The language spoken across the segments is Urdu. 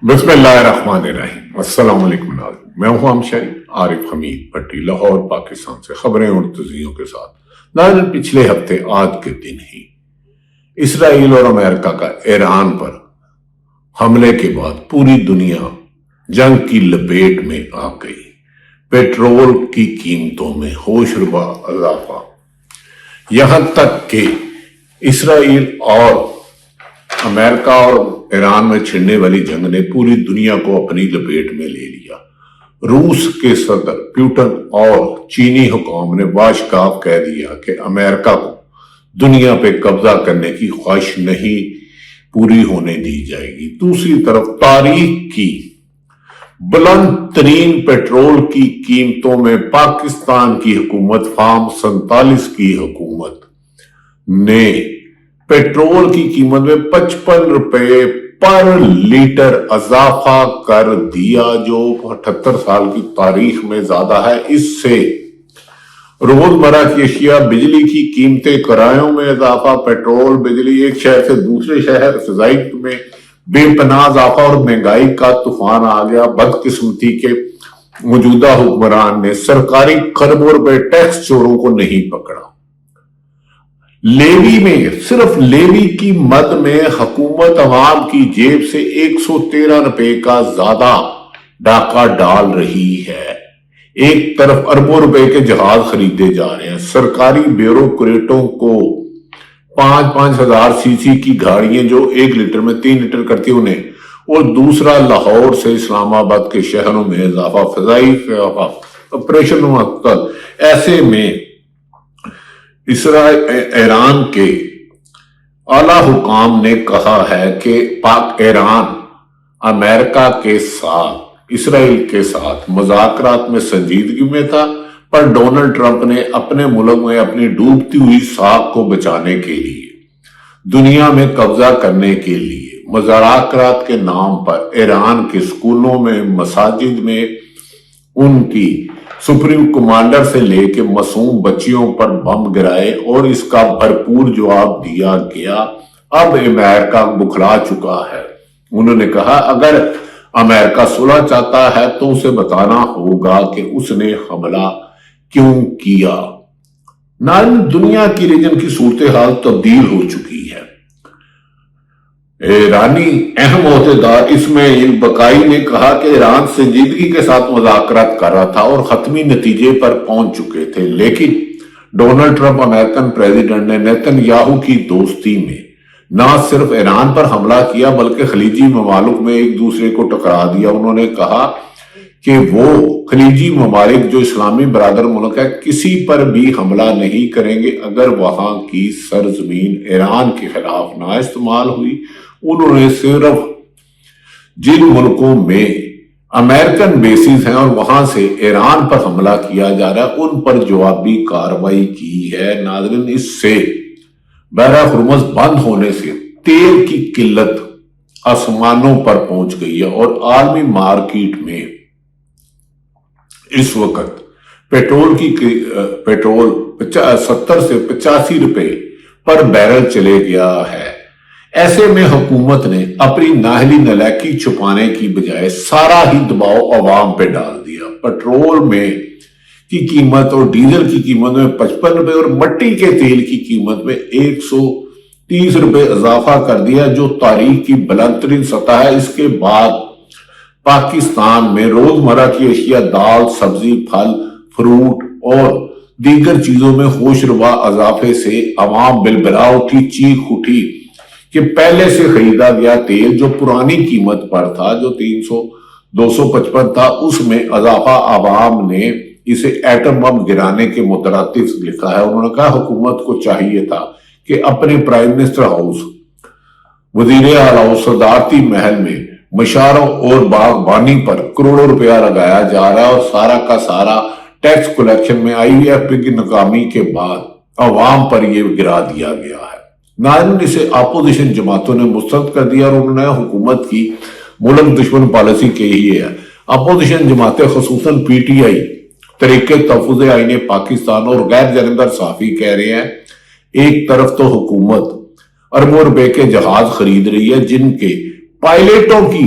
بسم اللہ الرحمن الرحیم۔ السلام علیکم ناظرین، میں ہوں ہمشہری عارف حمید بھٹی، لاہور پاکستان سے خبریں اور تجزیوں کے ساتھ۔ ناظرین، پچھلے ہفتے آج کے دن ہی اسرائیل اور امریکہ کا ایران پر حملے کے بعد پوری دنیا جنگ کی لپیٹ میں آ گئی۔ پیٹرول کی قیمتوں میں ہوش ربا اضافہ، یہاں تک کہ اسرائیل اور امریکہ اور ایران میں چھڑنے والی جنگ نے پوری دنیا کو اپنی لپیٹ میں لے لیا۔ روس کے صدر پیوٹن اور چینی حکام نے باشکاف کہہ دیا کہ امریکہ کو دنیا پہ قبضہ کرنے کی خواہش نہیں پوری ہونے دی جائے گی۔ دوسری طرف تاریخ کی بلند ترین پیٹرول کی قیمتوں میں پاکستان کی حکومت فارم 47 کی حکومت نے پیٹرول کی قیمت میں 55 روپے پر لیٹر اضافہ کر دیا، جو 78 سال کی تاریخ میں زیادہ ہے۔ اس سے روزمرہ کی اشیاء، بجلی کی قیمتیں، کرایوں میں اضافہ، پیٹرول، بجلی، ایک شہر سے دوسرے شہر، فضائی میں بے پناہ اضافہ اور مہنگائی کا طوفان آ گیا۔ بدقسمتی کے موجودہ حکمران نے سرکاری کھربوں روپے ٹیکس چوروں کو نہیں پکڑا۔ لیوی میں، صرف لیوی کی مد میں حکومت عوام کی جیب سے 113 روپے کا زیادہ ڈاکہ ڈال رہی ہے۔ ایک طرف اربوں روپے کے جہاز خریدے جا رہے ہیں، سرکاری بیوروکریٹوں کو 5-5 ہزار سی سی کی گاڑیاں جو 1 لیٹر میں 3 لیٹر کرتی انہیں، اور دوسرا لاہور سے اسلام آباد کے شہروں میں اضافہ، فضائی آپریشن معطل۔ ایسے میں ایران کے اعلی حکام نے کہا ہے کہ ایران امریکہ کے ساتھ، اسرائیل کے ساتھ مذاکرات میں سنجیدگی میں تھا، پر ڈونلڈ ٹرمپ نے اپنے ملک میں اپنی ڈوبتی ہوئی ساکھ کو بچانے کے لیے، دنیا میں قبضہ کرنے کے لیے، مذاکرات کے نام پر ایران کے سکولوں میں، مساجد میں ان کی سپریم کمانڈر سے لے کے معصوم بچیوں پر بم گرائے، اور اس کا بھرپور جواب دیا گیا۔ اب امریکہ بکھلا چکا ہے۔ انہوں نے کہا اگر امریکہ صلح چاہتا ہے تو اسے بتانا ہوگا کہ اس نے حملہ کیوں کیا۔ دنیا کی ریجن کی صورتحال تبدیل ہو چکی ہے۔ ایرانی اہم عہدیدار اسماعیل بقائی نے کہا کہ ایران سنجیدگی کے ساتھ مذاکرات کر رہا تھا اور حتمی نتیجے پر پہنچ چکے تھے، لیکن ڈونلڈ ٹرمپ امریکن پریزیڈنٹ نے نیتن یاہو کی دوستی میں نہ صرف ایران پر حملہ کیا بلکہ خلیجی ممالک میں ایک دوسرے کو ٹکرا دیا۔ انہوں نے کہا کہ وہ خلیجی ممالک جو اسلامی برادر ملک ہے کسی پر بھی حملہ نہیں کریں گے اگر وہاں کی سرزمین ایران کے خلاف نہ استعمال ہوئی۔ انہوں نے صرف جن ملکوں میں امریکن بیسز ہیں اور وہاں سے ایران پر حملہ کیا جا رہا ہے ان پر جوابی کارروائی کی ہے۔ ناظرین، اس سے بحیرہ ہرمز بند ہونے سے تیل کی قلت آسمانوں پر پہنچ گئی ہے، اور عالمی مارکیٹ میں اس وقت پیٹرول 70 سے 85 روپے پر بیرل چلے گیا ہے۔ ایسے میں حکومت نے اپنی نااہلی نالاکی چھپانے کی بجائے سارا ہی دباؤ عوام پہ ڈال دیا۔ پیٹرول میں کی قیمت اور ڈیزل کی قیمت میں 55 روپے اور مٹی کے تیل کی قیمت میں 130 روپے اضافہ کر دیا، جو تاریخ کی بلند ترین سطح ہے۔ اس کے بعد پاکستان میں روزمرہ کی اشیاء، دال، سبزی، پھل، فروٹ اور دیگر چیزوں میں ہوش ربا اضافے سے عوام بلبلا اٹھی، چیخ اٹھی کہ پہلے سے خریدا گیا تیل جو پرانی قیمت پر تھا، جو 255 تھا، اس میں اضافہ عوام نے اسے ایٹم بم گرانے کے مترادف لکھا ہے۔ انہوں نے کہا حکومت کو چاہیے تھا کہ اپنے پرائم منسٹر ہاؤس، وزیر اعلیٰ اور صدارتی محل میں مشاعروں اور باغبانی پر کروڑوں روپیہ لگایا جا رہا ہے، اور سارا کا سارا ٹیکس کلیکشن میں IMF کی ناکامی کے بعد عوام پر یہ گرا دیا گیا ہے۔ ناظرین، اسے اپوزیشن جماعتوں نے مسترد کر دیا اور انہوں نے حکومت کی ملک دشمن پالیسی کہی ہے۔ اپوزیشن جماعتیں خصوصاً PTI، تحریک تحفظ آئین پاکستان اور غیر جانبدار صحافی کہہ رہے ہیں ایک طرف تو حکومت اربوں روپے کے جہاز خرید رہی ہے جن کے پائلٹوں کی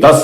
10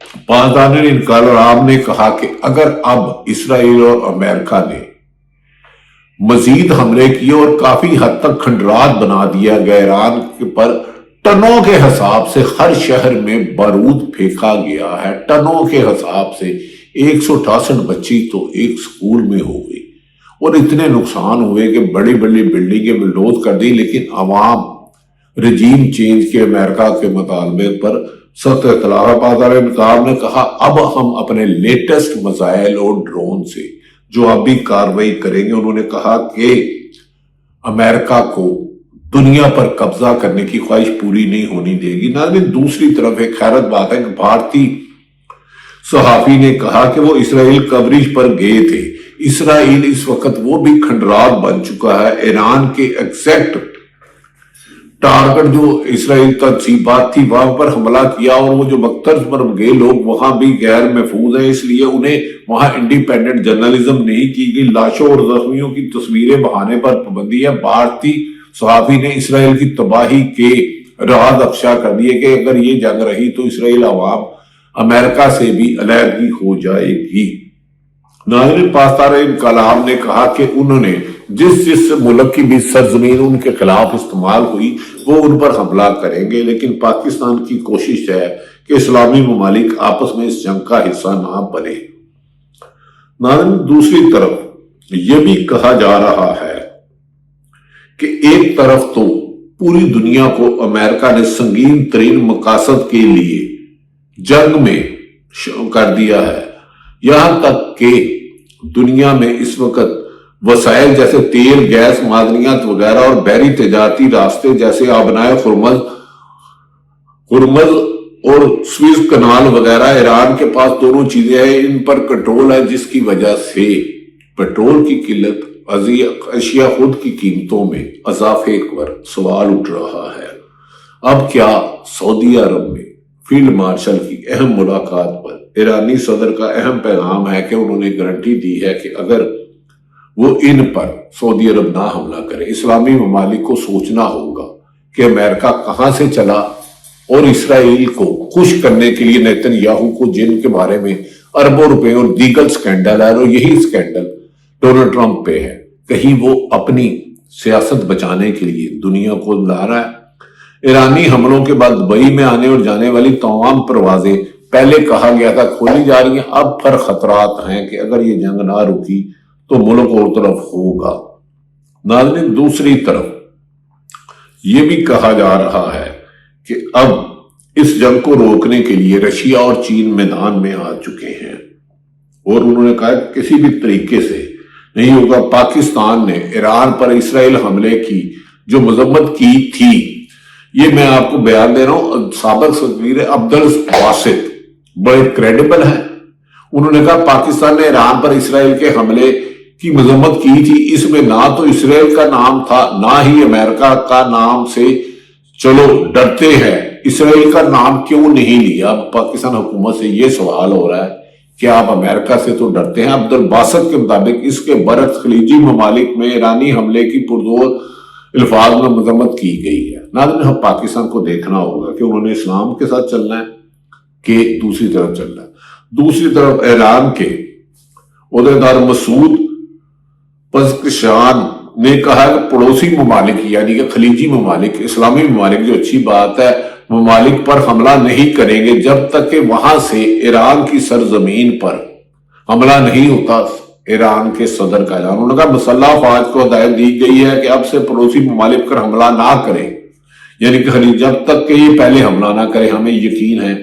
پاسداران انقلاب نے کہا کہ اگر اب اسرائیل اور امریکہ نے مزید حملے کیے اور کافی حد تک کھنڈرات بنا دیا گیا ایران پر، ٹنوں کے حساب سے ہر شہر میں بارود پھینکا گیا ہے، ٹنوں کے حساب سے 168 بچی تو ایک سکول میں ہو گئی، اور اتنے نقصان ہوئے کہ بڑی بڑی بلڈنگیں بلڈوز کر دی، لیکن عوام رجیم چینج کے امریکہ کے مطالبے پر سخت اختلاف ہے۔ پاسداران انقلاب نے کہا اب ہم اپنے لیٹسٹ میزائل اور ڈرون سے جو اب بھی کارروائی کریں گے۔ انہوں نے کہا کہ امریکہ کو دنیا پر قبضہ کرنے کی خواہش پوری نہیں ہونی دے گی۔ ناظرین، دوسری طرف ایک حیرت بات ہے کہ بھارتی صحافی نے کہا کہ وہ اسرائیل کوریج پر گئے تھے۔ اسرائیل اس وقت وہ بھی کھنڈرات بن چکا ہے۔ ایران کے ایگزیکٹ ٹارگٹ جو اسرائیل تنصیبات تھی وہاں پر حملہ کیا، اور وہ جو مقتل پر گئے لوگ وہاں بھی غیر محفوظ ہیں، اس لیے انہیں وہاں انڈیپینڈنٹ جرنلزم نہیں کی گئی۔ لاشوں اور زخمیوں کی تصویریں بہانے پر پابندی ہے۔ بھارتی صحافی نے اسرائیل کی تباہی کے راز افشا کر دیے کہ اگر یہ جنگ رہی تو اسرائیل عوام امریکہ سے بھی علیحدگی ہو جائے گی۔ ناظرین، پاسداران انقلاب نے کہا کہ انہوں نے جس ملک کی بھی سرزمین ان کے خلاف استعمال ہوئی وہ ان پر حملہ کریں گے، لیکن پاکستان کی کوشش ہے کہ اسلامی ممالک آپس میں اس جنگ کا حصہ نہ بنے۔ ناظرین، دوسری طرف یہ بھی کہا جا رہا ہے کہ ایک طرف تو پوری دنیا کو امریکہ نے سنگین ترین مقاصد کے لیے جنگ میں کر دیا ہے، یہاں تک کہ دنیا میں اس وقت وسائل جیسے تیل، گیس، معدنیات وغیرہ اور بحری تجارتی راستے جیسے آبنائے ہرمز اور سوئز کنال وغیرہ ایران کے پاس دونوں چیزیں ہیں، ان پر کنٹرول ہے، جس کی وجہ سے پیٹرول کی قلت، اشیاء خود کی قیمتوں میں اضافے پر سوال اٹھ رہا ہے۔ اب کیا سعودی عرب میں فیلڈ مارشل کی اہم ملاقات پر ایرانی صدر کا اہم پیغام ہے کہ انہوں نے گارنٹی دی ہے کہ اگر وہ ان پر سعودی عرب نہ حملہ کرے، اسلامی ممالک کو سوچنا ہوگا کہ امریکہ کہاں سے چلا، اور اسرائیل کو خوش کرنے کے لیے نیتن یاہو کو جن کے بارے میں اربوں روپے اور دیگر سکینڈل ہے، اور یہی سکینڈل ڈونلڈ ٹرمپ پہ ہے، کہیں وہ اپنی سیاست بچانے کے لیے دنیا کو لا رہا ہے۔ ایرانی حملوں کے بعد دبئی میں آنے اور جانے والی تمام پروازیں پہلے کہا گیا تھا کھولی جا رہی ہیں، اب پر خطرات ہیں کہ اگر یہ جنگ نہ رکی تو ملک اور طرف ہوگا۔ ناظرین، دوسری طرف یہ بھی کہا جا رہا ہے کہ اب اس جنگ کو روکنے کے لیے رشیا اور چین میدان میں آ چکے ہیں، اور انہوں نے کہا کہ کسی بھی طریقے سے نہیں ہوگا۔ پاکستان نے ایران پر اسرائیل حملے کی جو مذمت کی تھی، یہ میں آپ کو بیان دے رہا ہوں، سابق سفیر عبدالباسط بڑے کریڈیبل ہیں، انہوں نے کہا پاکستان نے ایران پر اسرائیل کے حملے کی مذمت کی تھی، اس میں نہ تو اسرائیل کا نام تھا نہ ہی امریکہ کا نام سے چلو ڈرتے ہیں، اسرائیل کا نام کیوں نہیں لیا؟ پاکستان حکومت سے یہ سوال ہو رہا ہے کہ آپ امریکہ سے تو ڈرتے ہیں۔ عبدالباسط کے مطابق اس کے برعکس خلیجی ممالک میں ایرانی حملے کی پرزور الفاظ میں مذمت کی گئی ہے۔ ناظرین، پاکستان کو دیکھنا ہوگا کہ انہوں نے اسلام کے ساتھ چلنا ہے کہ دوسری طرف چلنا ہے۔ دوسری طرف ایران کے عہدیدار مسعود پزشکیان نے کہا کہ پڑوسی ممالک یعنی کہ خلیجی ممالک، اسلامی ممالک، جو اچھی بات ہے، ممالک پر حملہ نہیں کریں گے جب تک کہ وہاں سے ایران کی سرزمین پر حملہ نہیں ہوتا۔ ایران کے صدر کا اعلان، انہوں نے کہا مسلح افواج کو ہدایت دی گئی ہے کہ اب سے پڑوسی ممالک پر حملہ نہ کریں، یعنی کہ جب تک کہ یہ پہلے حملہ نہ کرے، ہمیں یقین ہے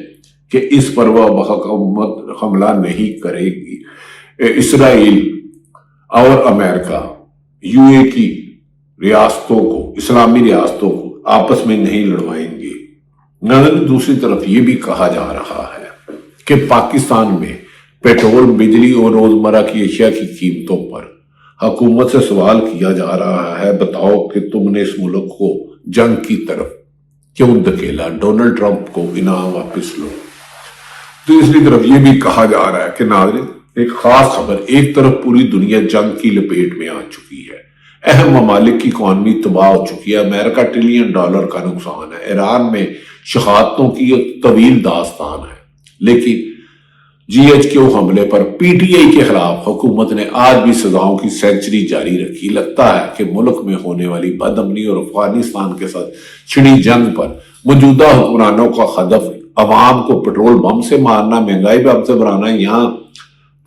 کہ اس پر وہ حکومت حملہ نہیں کرے گی۔ اسرائیل اور امریکہ یو اے کی ریاستوں کو، اسلامی ریاستوں کو آپس میں نہیں لڑوائیں گے۔ دوسری طرف یہ بھی کہا جا رہا ہے کہ پاکستان میں پیٹرول، بجلی اور روزمرہ کی اشیاء کی قیمتوں پر حکومت سے سوال کیا جا رہا ہے، بتاؤ کہ تم نے اس ملک کو جنگ کی طرف کیوں دھکیلا، ڈونلڈ ٹرمپ کو انعام واپس لو۔ تیسری طرف یہ بھی کہا جا رہا ہے کہ ناظرین، ایک خاص خبر، ایک طرف پوری دنیا جنگ کی لپیٹ میں آ چکی ہے، اہم ممالک کی اکانومی تباہ ہو چکی ہے، امریکہ $1 ٹریلین کا نقصان ہے، ایران میں شہادتوں کی ایک طویل داستان ہے، لیکن GHQ حملے پر PTI کے خلاف حکومت نے آج بھی سزاؤں کی سینچری جاری رکھی. لگتا ہے کہ ملک میں ہونے والی بدامنی اور افغانستان کے ساتھ چھڑی جنگ پر موجودہ حکمرانوں کا ہدف عوام کو پٹرول بم سے مارنا، مہنگائی بم سے بڑھانا، یہاں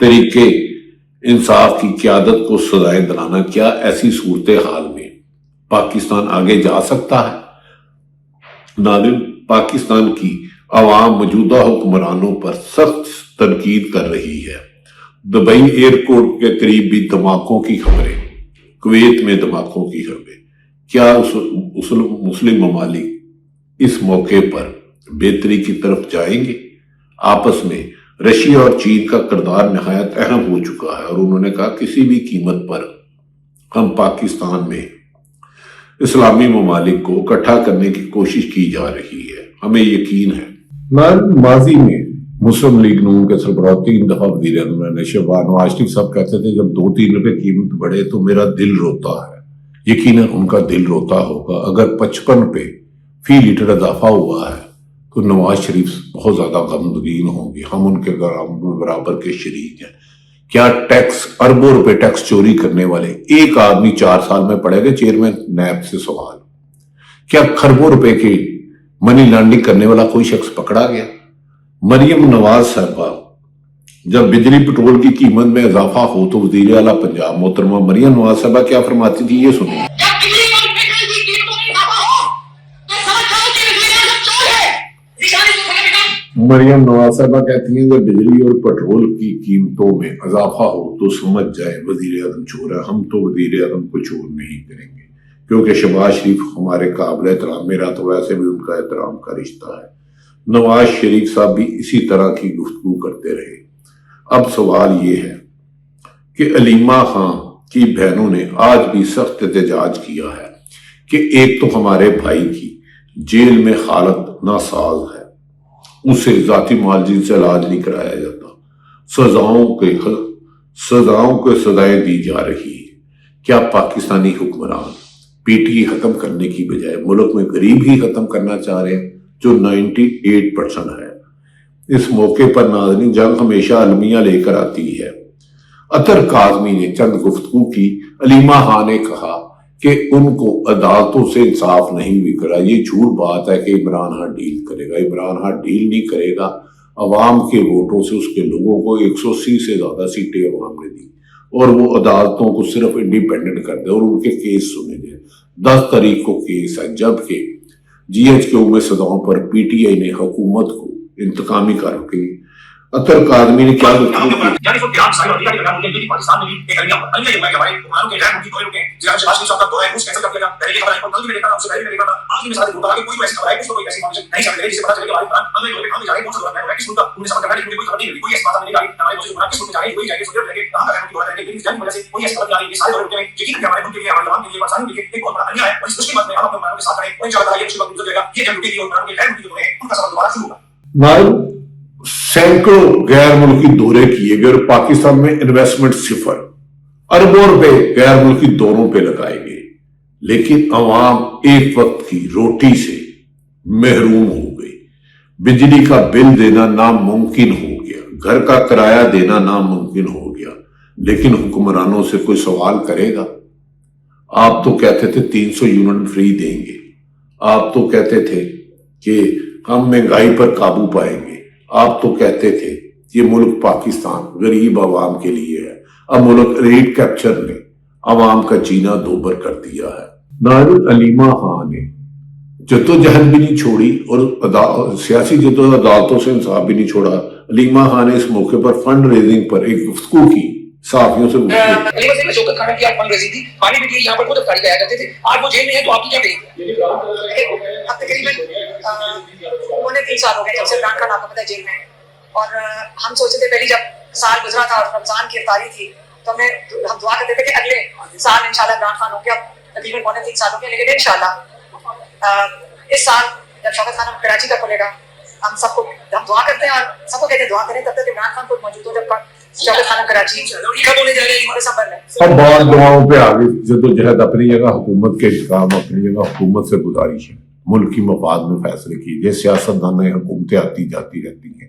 طریقے انصاف کی قیادت کو سزائیں دلانا. کیا ایسی صورتحال میں پاکستان آگے جا سکتا ہے؟ ناظرین، پاکستان کی عوام موجودہ حکمرانوں پر سخت تنقید کر رہی ہے. دبئی ایئرپورٹ کے قریب بھی دھماکوں کی خبریں، کویت میں دھماکوں کی خبریں. کیا مسلم ممالک اس موقع پر بہتری کی طرف جائیں گے؟ آپس میں رشیا اور چین کا کردار نہایت اہم ہو چکا ہے اور انہوں نے کہا کسی بھی قیمت پر ہم پاکستان میں اسلامی ممالک کو اکٹھا کرنے کی کوشش کی جا رہی ہے، ہمیں یقین ہے. ماضی میں مسلم لیگ نون کے سربراہ 3 دفعہ وزیر اعظم نواز شریف صاحب کہتے تھے جب 2-3 روپے قیمت بڑھے تو میرا دل روتا ہے. یقیناً ان کا دل روتا ہوگا. اگر 55 روپے فی لیٹر اضافہ ہوا ہے تو نواز شریف بہت زیادہ غمگین ہوں گے. ہم ان کے برابر کے شریک ہیں. کیا ٹیکس، اربوں روپے ٹیکس چوری کرنے والے ایک آدمی 4 سال میں پڑے گا؟ چیئرمین نیب سے سوال. کیا خربوں روپے کی منی لانڈرنگ کرنے والا کوئی شخص پکڑا گیا؟ مریم نواز صاحبہ جب بجلی پٹرول کی قیمت میں اضافہ ہو تو وزیر اعلیٰ پنجاب محترمہ مریم نواز صاحبہ کیا فرماتی تھی، یہ سنیں. مریم نواز صاحبہ کہتی ہیں کہ بجلی اور پٹرول کی قیمتوں میں اضافہ ہو تو سمجھ جائے وزیر اعظم چور ہے. ہم تو وزیر اعظم کو چور نہیں کریں گے کیونکہ شہباز شریف ہمارے قابل احترام، میرا تو ویسے بھی ان کا احترام کا رشتہ ہے. نواز شریف صاحب بھی اسی طرح کی گفتگو کرتے رہے. اب سوال یہ ہے کہ علیمہ خان کی بہنوں نے آج بھی سخت احتجاج کیا ہے کہ ایک تو ہمارے بھائی کی جیل میں حالت ناساز ہے، اسے ذاتی معالجے سے علاج نہیں کرایا جاتا، سزاؤں کو سزائیں دی جا رہی ہے. کیا پاکستانی حکمران PTI ختم کرنے کی بجائے ملک میں غریب ہی ختم کرنا چاہ رہے ہیں جو 98% ہے؟ اس موقع پر ناظرین، جنگ ہمیشہ المیہ لے کر آتی ہے. عطر کاظمی نے چند گفتگو کی. علیمہ خان نے کہا کہ ان کو عدالتوں سے انصاف نہیں بھی کرا. یہ جھوٹ بات ہے کہ عمران خان ڈیل کرے گا. عمران خان ڈیل نہیں کرے گا. عوام کے ووٹوں سے اس کے لوگوں کو 180 سے زیادہ سیٹیں عوام نے دی اور وہ عدالتوں کو صرف انڈیپینڈنٹ کر دے اور ان کے کیس سنے جائے. 10 تاریخ کو کیس ہے، جبکہ GHQ میں سزاؤں پر PTI نے حکومت کو انتقامی کارروائی. عطر کاظمی نے کیا سینکڑوں غیر ملکی دورے کیے گئے اور پاکستان میں انویسٹمنٹ 0، اربوں روپے غیر ملکی دوروں پہ لگائے گئے، لیکن عوام ایک وقت کی روٹی سے محروم ہو گئی. بجلی کا بل دینا ناممکن ہو گیا، گھر کا کرایہ دینا ناممکن ہو گیا. لیکن حکمرانوں سے کوئی سوال کرے گا؟ آپ تو کہتے تھے 300 یونٹ فری دیں گے، آپ تو کہتے تھے کہ ہم مہنگائی پر قابو پائیں گے، آپ تو کہتے تھے یہ ملک پاکستان غریب عوام کے لیے ہے. اب ملک ریٹ کیپچر نے عوام کا جینا دوبر کر دیا ہے. ناظرین، علیمہ خان نے جدوجہد بھی نہیں چھوڑی اور سیاسی عدالتوں سے انصاف بھی نہیں چھوڑا. علیمہ خان نے اس موقع پر فنڈ ریزنگ پر ایک گفتگو کی. صحافیوں سے شوکت خانہ کی آپ فنڈ ریزنگ تھی، پانی بھی یہاں پر خود افطاری کرایا کرتے تھے. آج وہ جیل میں ہے تو آپ کی کیا کہیں؟ اب تقریباً 3 سال ہو گئے جب سے عمران خان آپ کو پتہ ہے جیل میں ہے. اور ہم سوچتے تھے پہلی جب سال گزرا تھا اور رمضان کی افطاری تھی تو ہم دعا کرتے تھے کہ اگلے سال انشاءاللہ عمران خان ہو گیا. تقریباً 3 سال ہو گئے، لیکن انشاءاللہ اس سال جب شوکت خانہ کراچی کا کھلے گا ہم سب کو ہم دعا کرتے ہیں اور سب کو کہتے ہیں دعا کریں تب تک عمران خان کو موجود ہو جب شوکت خانہ کراچی کب ہونے جا رہے ہیں دسمبر میں. اب بہت دعاؤں پہ آگے جدوجہد اپنی جگہ، حکومت کے انتقام اپنی جگہ. حکومت سے گزارش ہے ملک کی مفاد میں فیصلے کیجیے. سیاستدان حکومتیں آتی جاتی رہتی ہیں